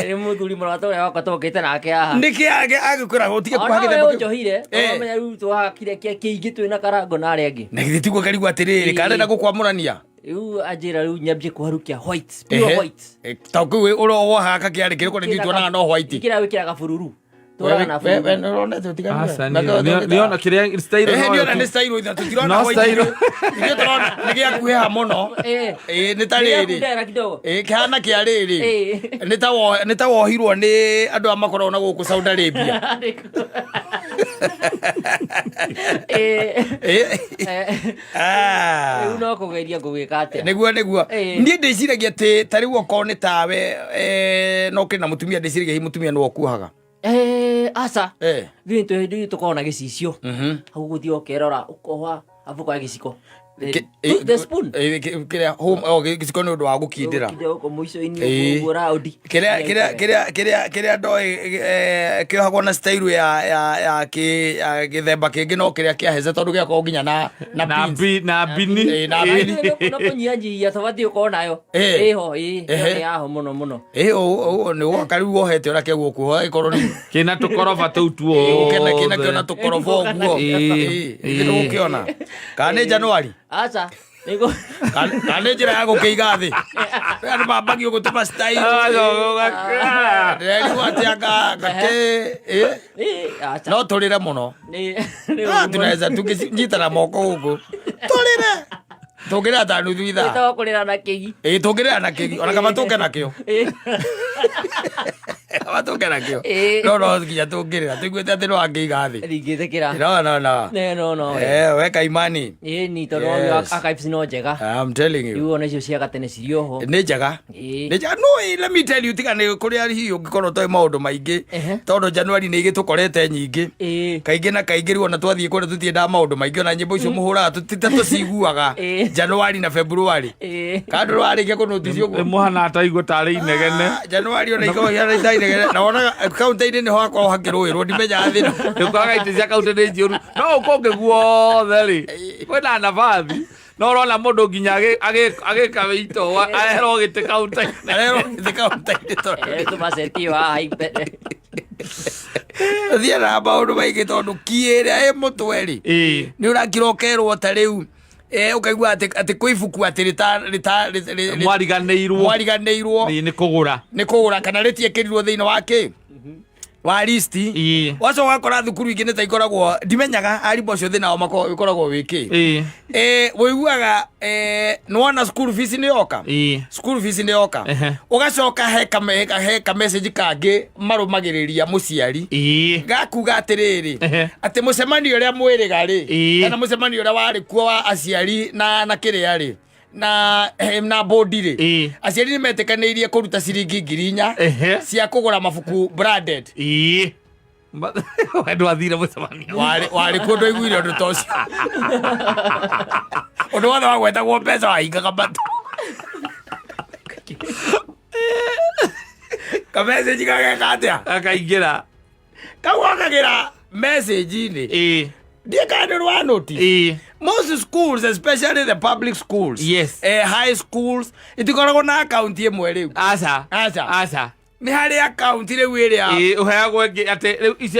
ni muthuri murata uria wako tokite nake haha ndiki agikura gutige kuhagire njohire omenya riu twakire kiingi twina karango na aria angi na githiti ku karigu atiriri kana na gukwamurania riu ajira riu nyambie kuharukia white pure white ta ku uro wo haka kiari kiriko ni tuona no white kira wikira gaburu niona kiria style niona ni style itha tutirona white ndio turona nigia kuheha muno ni tariri kihana kiariri ni ta wohirwo ni andu amakorwo na guku Saudi Arabia uno kugeria kugika ate niguo ni ndiciragia ati tariu okorwo ni tawe no kina mutumia ndiciragia hi mutumia no okuhaga asa vintu tukona gicicio hau guthio ukerora ukoha avuka giciko the spoon kira home giciko ni undu wa gukindira uko muico-ini ugura audi kira ndoi kiohagwo na style ya githemba kingi no kiria kiaheze tondu giakorwo nginya na bini no kunyanji ya tawati ukonayo eho yaho muno ni wakariu wohete ora kegwo kuho ikorwo ni kina tukoroba tu tuo kina tukoroba guo ndio ukiona kana Januari acha Kane njira ya gukiiga thi. Andu mambagio gutuma style. Reri watianga gake. No tulire muno. Tunaweza tukijitana moko huko. Tulire. Tugire atanu thutha. Ito kulira na kegi. Tugire na kegi. Ona kama tuke nakio. Abatoke nakio. No nginya tungirira. Tuiguite ati no angiiga thi. Ringitekira. No. Weka imani. Ni tono archives no njega. I'm telling you. Iwo nacio cia gatene cirio ho. Ni njega. No, let me tell you tigane kuria hiyo ngikoro toi maundu maingi. Tondu January ni igitukorete nyingi. Kaingi na kaingi riu ona twathie kuria tutienda maundu maingi ona nyimbo icio muhuraga tutitatu ciguaga January na February. Kandu rwarikia kunoticio guo. Muhana ataigwo tari inegene. January ona iko ya inegene. Na ona account-ini ni hakwa hakirwirwo ndimenya thina. Ukaga itisi account-ini njuru. No ukonge guothe ri. Kwina navathi. No rona mundu nginya agika wito ahero gite counter. Ahero gite counter to. Tumasetio aipe. Thia na maundu maingi tondu kiiria mutweri. Ni urakirokerwo ta riu. Ukaigua ati kwibuku ati rita mwariganeirwo ni kugura kana ritiekirwo thiini wake wa listi wacho wakora thukuru ingine ta ikoragwo ndimenyaga arimbo cio thina o ikoragwo wiki wiguaga nwana school fees ni yoka ugacoka heka message kangi marumagiriria muciari gakuga atiriri ati mucemanio uria mwiriga ri kana mucemanio uria wari kuo wa aciari na kiria ri na bodi ri aciari ni metekanirie kuruta ciringi 4,000 cia kugura mabuku branded Wandu athire mucemanio wari kundu iguire undu tocio undu wothe wagwetagwo mbeca wahingaga matu ka message kageka atia akaingira kawakagira message-ini Dear kind of one notice. Most schools, especially the public schools, high schools, itikoragwo na account imwe riu. Aca. Ni hari account riu iria. Uheagwo ate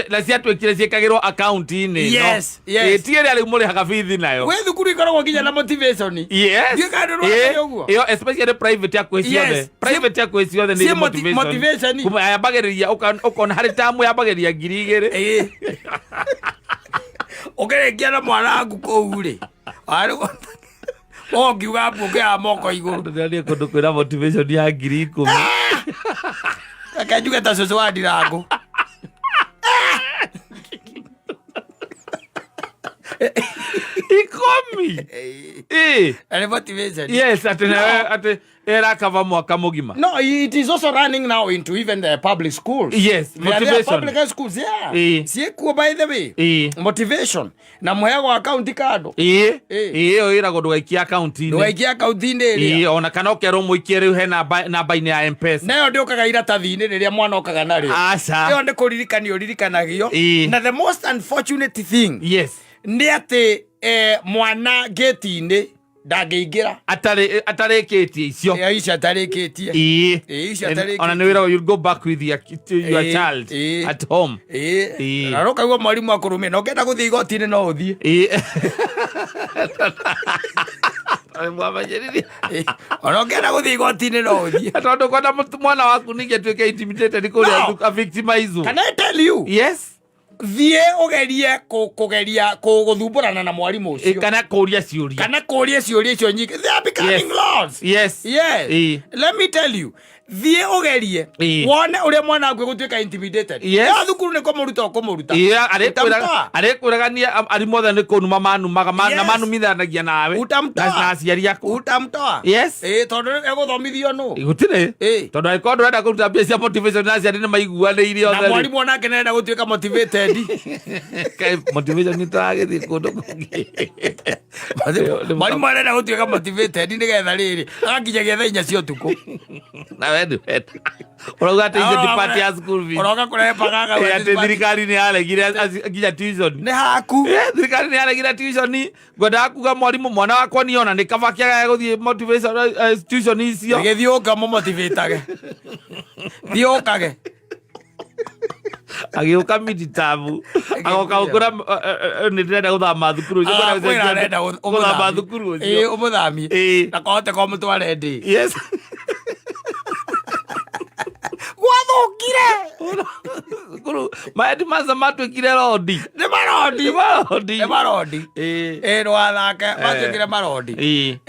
la cia twekire ciekagirwo account ini. Yes. Tiere ari muri haka bithi nayo. We thukuru ikoragwo nginya na motivation. Yes. Dear kind of one yoguo. Yo especially private ya kweciothe. Private ya kweciothe ni motivation. Kuma yabagiriria ukona hari tamu yabagiriria 2,000. Ugerekia na mwana wangu kou ri ongiuga mbukia moko iguru ndani kundu kwira motivation ya 10,000 akanjuga ta coco wa Ndirangu ikomi and motivation yes ate era kava mwaka mugima. No, it is also running now into even the public schools. Yes, motivation. Public schools, siekuo by the way. Motivation. Na muheagwo account kado. Ira go ndugaikia account ini. Ndugaikia account ini. Ona kana ukero muikie riu he namba ini ya M-Pesa. Nayo ndiokaga iratathi-ini riria mwana okaga nario. Aca. Iyo ndi kuririkanio ririkanagio. Na the most unfortunate thing. Yes. Ndi ati mwana gate-ini ndangĩingira atarĩkĩtie icio icio atarĩkĩtie icio atarĩkĩtie ona nĩ wĩra you'll go back with your child at home na rokaigua mwarimũ akũrũmia na ũkenda gũthiĩ igoti-inĩ no ũthiĩ ona ũkenda gũthiĩ igoti-inĩ no ũthiĩ tondũ kwenda mwana waku ningĩ atuĩke intimidated kũrĩa victimizwo. Can I tell you? Yes. Thie ugerie kugeria guthumbũrana na mwarimu ucio kana kuria ciuria icio nyingi. They are becoming lords. Yes. Let me tell you, thie ugerie wone uria mwana waku gutuika intimidated. Ya thukuru ni kumuruta arekwiragania ari mothe ni kunuma manumaga na manumithanagia nawe na aciari aku utamtoa. Yes. Tondu eguthomithio no igutire tondu angĩkorwo ndũrenda kũruta mbia cia motivation na aciari nĩ maiguanĩire othe na mwarimu onake nĩarenda gũtuĩka motivated. Motivation nĩ tũragĩthiĩ kũndũ kũngĩ. Mwarimu arenda gũtuĩka motivated nĩgetha rĩrĩ aganginyagia thaa 4 cia ũtukũ na wewe urauga ati icio dipati ya school fees uroga kurepaga ati thirikari ni aregire nginya tuition ni haku thirikari ni aregire tuition ngwenda kuga mwarimu mwana wakwa niona ni kaba kiaga guthie motivation tuition icio githioka mo motivatage thiokage Agĩũka miditabu. Agoka Ukora nĩ ndĩrenda gũthama thukuru ũcio. Gũthama thukuru ũcio. Ũmũthami. Na kohote kwa mũtware ndĩ. Yes. Gwathũkire. Thukuru maheadmaster matuĩkire rodi. Nĩ marodi. Rwathake matuĩkire marodi.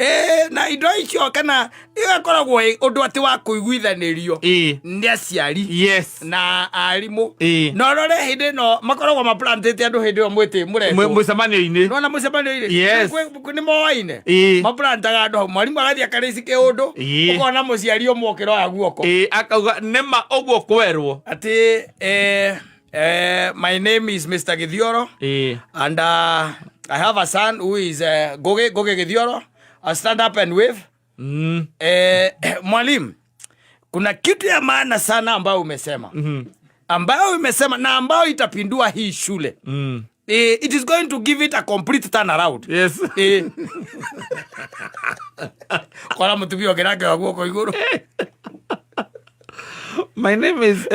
Na indo icio kana igakoragwo ũndũ atĩ wa kũiguithanĩrio nĩ aciari na arimũ. No rore hĩndĩ ĩno makoragwo maplantĩte andũ hĩndĩ ĩyo mwĩtĩ mũreto mũcemanio-inĩ. Nona mũcemanio-inĩ. Nĩ moaine. Maplantaga andũ hau mwarimũ agathiĩ akarĩci kĩũndũ. Ũkona mũciari ũmwe ũkĩroya guoko. Akauga nĩma ũguo kwerwo. Ati my name is Mr. Githioro. And I have a son who is Goge Githioro. I stand up and wave. Mwalimu, kuna kitu ya maana sana ambayo umesema. Ambayo umesema na ambayo itapindua hii shule. It is going to give it a complete turnaround. Yes. Kwa mtumio kirake wa guoko iguru. My name is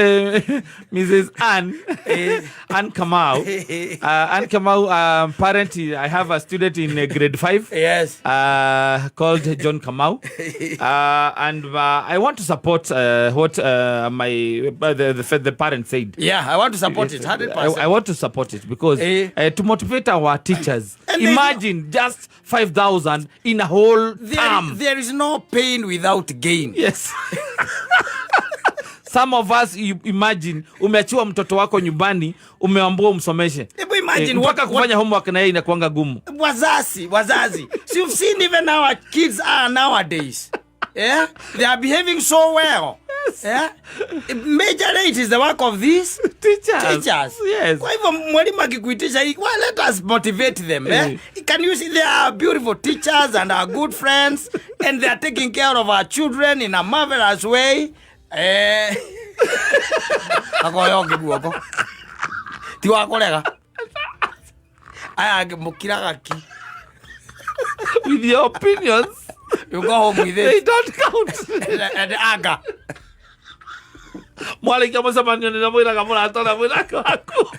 Mrs. Ann Kamau. Ann Kamau, parent. I have a student in grade 5. Yes. Called John Kamau. And I want to support what the parent said. Yeah, I want to support it 100%. I want to support it because to motivate our teachers. Imagine just 5,000 in a whole term. There is no pain without gain. Yes. Some of us, you imagine, umeachiwa mtoto wako nyumbani, umeambiwa umsomeshe. Imagine mpaka kufanya homework na yeye inakuanga gumu. Wazazi. So you've seen even our kids are nowadays. Yeah? They are behaving so well. Yeah? Majorly it is the work of these teachers. Yes. Kwa hivyo mwalimu akikuitisha, well, let us motivate them. Can you see they are beautiful teachers and are good friends and they are taking care of our children in a marvelous way. Akoyo ngiguoko ti wa kurega aya mukiraga ki with your opinions you go home with it. They don't count. And aga mwali kama samanyo ni namwira kama atona mwira kwako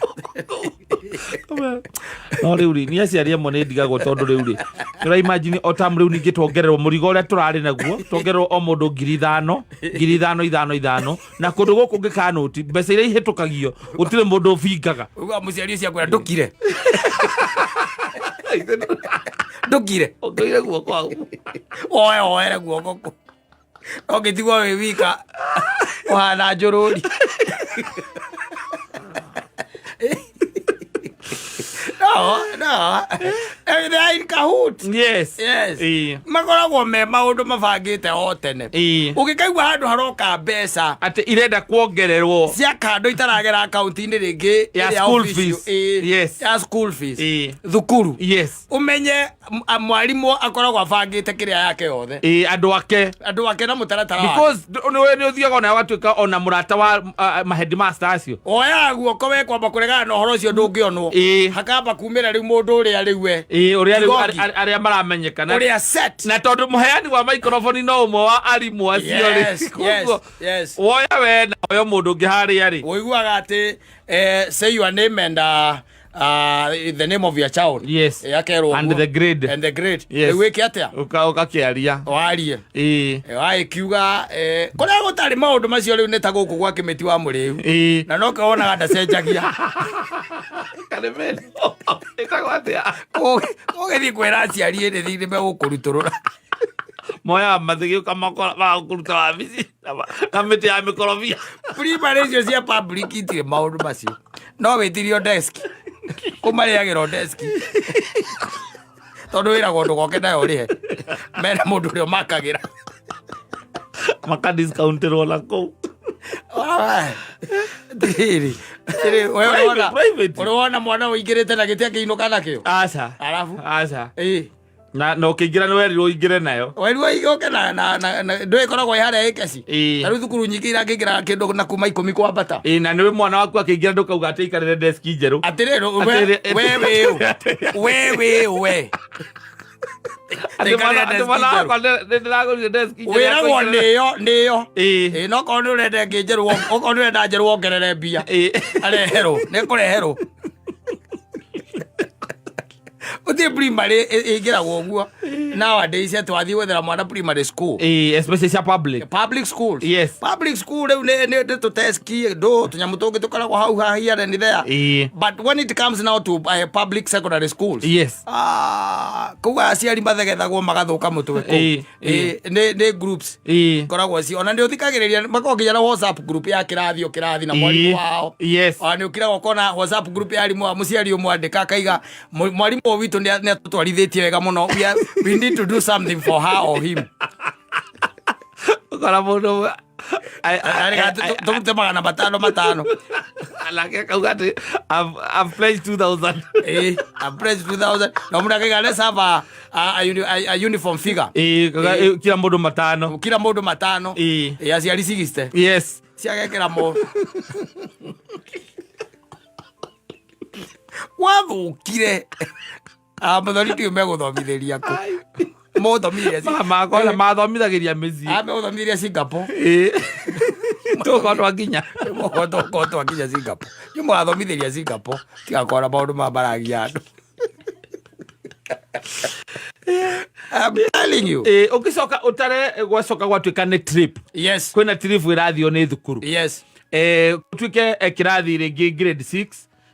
no riuri ni aciari amwe ni ndigagwo tondu riuri tura imagine o tam riu ningi twongererwo murigo uria turari naguo twongererwo o mundu 5,000 na kundu guku ngikanuti mbeca iria ihitukagio gutire mundu ubingaga uga muciari ucio akwira ndukire ongeire guoko au oere guoko ogitigwo wi wika ohana njururi No. They are in cahoot. Yes. Makoragwo me maundu mabangite o tene. Ugikaigua handu haroka mbeca ati irenda kuongererwo cia kando itaragera account-ini ringi ya school fees. Yes. Ya school fees. Thukuru. Yes. Umenye mwalimu akoragwo abangite kiria yake yothe. Andu ake na mutaratara. Because ni uthiaga na watuika ona murata wa headmaster acio. Oya guoko we kwamba kuregana na horo ucio ndungionwo. Hakamba kumira riu mundu uria riwe. Uria riu aria maramenyekana. Uria set. Na tondu muheani wa microphone no umwe wa arimu acio ri. Yes. Oya we na oyo mundu ngiharia ri. Uiguaga ati say your name and the name of your child. Yes. And the grade. Yes. Wiki atia. Ukakiaria. Warie. Wai kiuga kuria gutari maundu macio riu neta guku gwa kimeti wa muriu. Na no kaona ganda cenjagia. Kameme. Ikago atia. Ugethi kwera aciari ende thini me gukuruturura. Moya mathigio kama kwa kuruta wabici. Na miti ya mikorofia. Primary icio cia public itire maundu macio. No witirio desk. Kumariagiro desk. Tondu wira gondu goke nayo rihe. Mena mundu rio makagira. Maka discounterwo la ko. Diri. Unaona mwana uingirite na gitia kiinuka nakio. Aca. Alafu. Aca. Na no kingira no werirwo ingire nayo. Werirwo igoke na ndwe koragwo ihare ekesi. Taru thukuru nyingi irangira kindu na kuma 10 kwambata. Na niwe mwana waku akingira ndukauga ati ikarire desk njeru. Atirero we. Wiragwo nĩyo no korwo nĩũrenda ĩngĩ njerũ okorwo nĩũrenda njerũ wongerere mbia areherwo nĩkũreherwo uthi primary ingiragwo guo nowadays twathi gwethera mwana primary school especially cia public schools. Yes, public school ne to teski do tunyamu tungi tukoragwo hau here and there. But when it comes now to public secondary schools, yes, kuga aciari mathegethagwo magathuka mutwe ne groups koragwo ci ona ndi uthikagiriria makonginya na WhatsApp group ya kirathi na mwalimu wao. Yes, ni ukira kona WhatsApp group ya alimu wa muciari umwandika kaiga mwalimu witu ni atutwarithitie wega muno, we need to do something for her or him. Ukora mundu tumte magana matano alake kaugati I've pledged 2000. I've pledged 2000 na mundu akaiga let's have a uniform figure kila mundu matano aciari 60. Yes, ciagekera mo wathukire muthoni ti meguthomithiria ku muthomithiria mathomithagiria mici meguthomithiria Singapore tukotwa nginya Singapore ni mwathomithĩria Singapore tigakora maundu mambaragia andu. I'm telling you. Ukicoka utare gwacoka gwatuika ni trip. Yes, kwina trip irathio ni thukuru. Yes, tuike kirathi ringi grade 6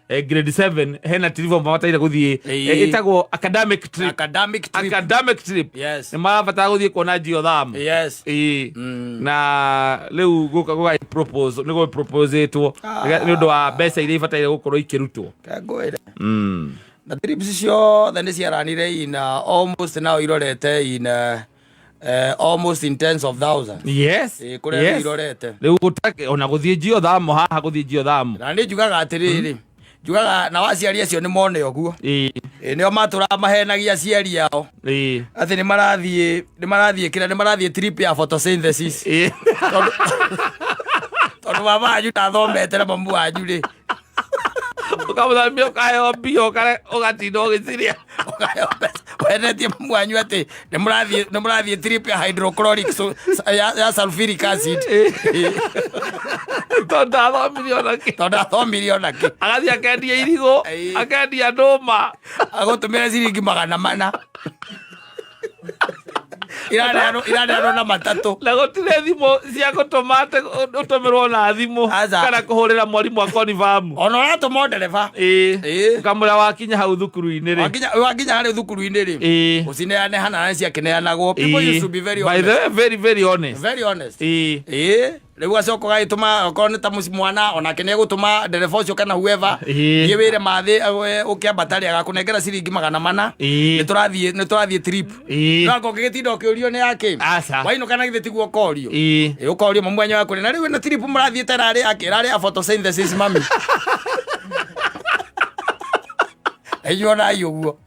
grade 7 hena trip mabataire guthie itagwo academic trip. Yes, ni mabataire guthie kuona Gathemba. Yes, na leu guka propose nigo propose to ni undu wa mbeca iria ibataire gukorwo ikirutwo kangwire. The trips cio then ciaranire in almost now irorete in almost in tens of thousands. Yes, kuria irorete leu gutake ona guthie Gathemba haha guthie Gathemba na ni njugaga atiriri njugaga na waciari acio ni mone oguo nio matura mahenagia aciari ao ati ni marathie trip ya photosynthesis tondu baba anyu ndathomete na mamu anyu ri ukamuthamia ukaheyo mbio ugatinda ugiciria wenetie mamu anyu ati ni murathie trip ya hydrochloric ya sulfuric acid tondathomirie onake agathi akendia irigo akendia nduma agutumira ciringi 400 iraneanwo na matatu na gutire thimo cia gutumate utumirwo na thimu kana kuhurira mwarimu wa confirm ona uratuma ndereba kamura wakinya hau thukuru-ini ri wakinya hari thukuru-ini ri ucineane hana na cia kineanagwo. People used to be very honest, by the way, very honest, very honest. Riu acoko gaituma okorwo ni ta mwana onake ni egutuma ndereba ucio kana whoever ye wire mathi ukiambatari agakunengera ciringi 400 ni turathie trip nako gigitinda ukiurio ni yake waino kana githi tiguo korio ukorio mamu anyu akuri na riu na trip murathie tarari akirari a photosynthesis mami ayona ayugo